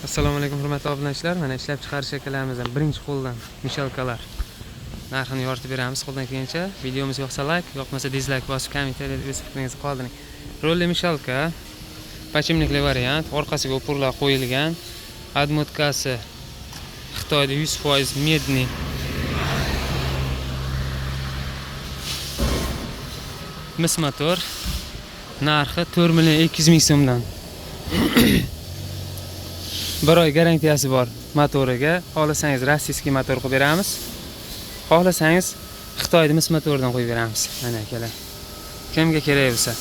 Assalomu alaykum hurmatli obunachilar. Mana ishlab chiqarish shakllarimizdan birinchi qo'ldan mishalkalar narxini yoritib beramiz. Qo'ldan kelgancha videomiz yoqsa like, yoqmasa dislike bosib kommentariyada o'z fikringizni qoldiring. Rolli mishalka, pachimlikli variant, orqasiga o'purlar qo'yilgan. Admotkasi Xitoyda 100% medni. Mis motor. Narxi 4.200.000 so'mdan. Bir oy garantiyasi bor motoriga. Xohlasangiz rossiyskiy motor qo'yib beramiz. Xohlasangiz Xitoyda mis motordan qo'yib beramiz. Mana akalar. Kimga kerak bo'lsa.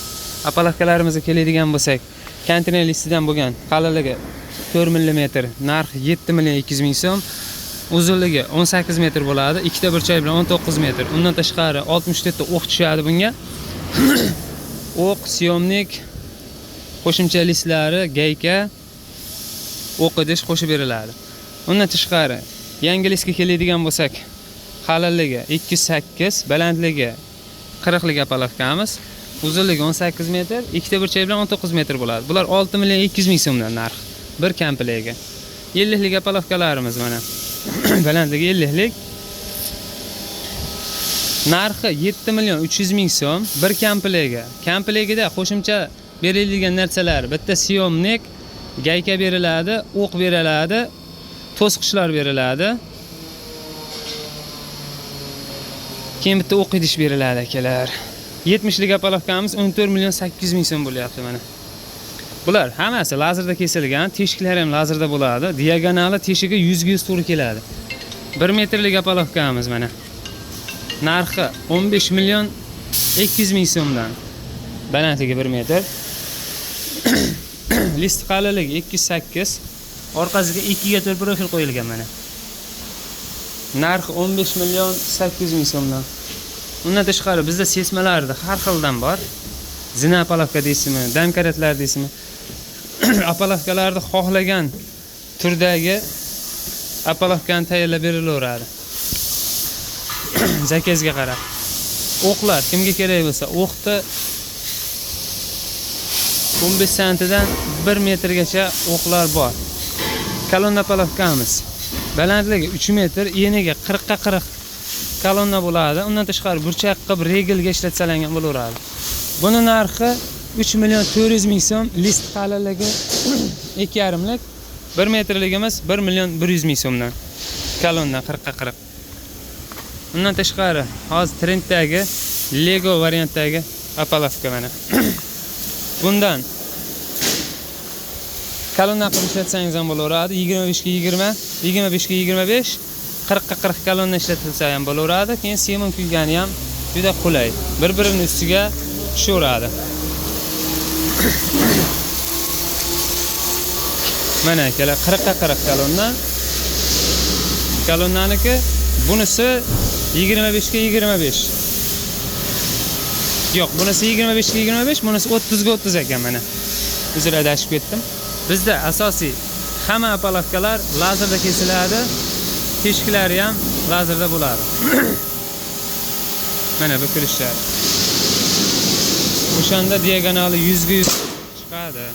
Apalavkalarimizga keladigan bo'lsak, konteyner listidan bo'lgan qalinligi 4 mm, narxi 7.200.000 so'm, uzunligi 18 metr bo'ladi, ikkita burchak bilan 19 metr. Undan tashqari 64 ta o'q tushadi bunga. O'q, syomnik, qo'shimcha listlari, gayka, o'q idish qo'shib beriladi. Undan tashqari yangi listga keladigan bo'lsak, qalinligi 208, balandligi 40 lik apalavkamiz, uzunligi 18 metr, ikkita burchak bilan 19 metr bo'ladi. Bular 6.200.000 so'mdan narx. Bir komplektiga. 50 lik apalavkalarimiz mana. Balandligi 50 lik. Narxi 7.300.000 so'm bir komplektiga. Komplektigida qo'shimcha beriladigan narsalar: bitta syomnik, gayka beriladi, o'q beriladi, to'sqichlar beriladi. Keyin bitta o'q idish beriladi akalar. 70 lik apalavkamiz 14.800.000 so'm bo'lyapti mana. Bular hammasi lazerda kesilgan, teshiklari ham lazerda bo'ladi. Diagonali teshigi 100 to'g'ri keladi. 1 metrlik apalavkamiz mana. Narxi 15.200.000 so'mdan. Balandligi 1 metr. List qalinligi 208, orqasiga 2 ga 4 profil qo'yilgan mana. Narxi 15.800.000 so'mdan. Undan tashqari bizda sesmalarda har xildan bor. Zina apalavka deysizmi, damkaratlar deysizmi? Apalavkalarda xohlagan turdagi apalavkani tayyorlab berilaveradi. Zakazga qarab. O'qlar kimga kerak bo'lsa, o'qni 15 santidan 1 metrgacha o'qlar bor. Kolonna apalavkamiz. Balandligi 3 metr, eniga 40 ga 40 kolonna bo'ladi. Undan tashqari burchak qilib regelga ishlatsalangan bo'laveradi. Buni narxi 3.400.000 so'm, list qalinligi 2,5 lik, 1 metrligimiz 1.100.000 so'mdan. Kolonna 40 ga 40. Undan tashqari hozir trenddagi Lego variantdagi apalavka mana. Bundan kolonna qilib ishlatsangiz ham bo'laveradi. 25 ga 20, 25 ga 25, 40 ga 40 kolonna ishlatilsa ham bo'laveradi. Keyin semun kuygani ham juda qulay. Bir-birini ustiga tushaveradi. Mana akalar 40 ga 40 kolonna. Kolonnaniki bunisi 25 ga 25. Yo'q, bunisi 25 ga 25, bunisi 30 ga 30 ekan mana. Uzr adashib ketdim. Bizda asosiy hamma apalavkalar lazerda kesiladi. Teshiklari ham lazerda bo'ladi. Mana bu kirishlar. O'shanda diagonali 100 ga 100 chiqadi.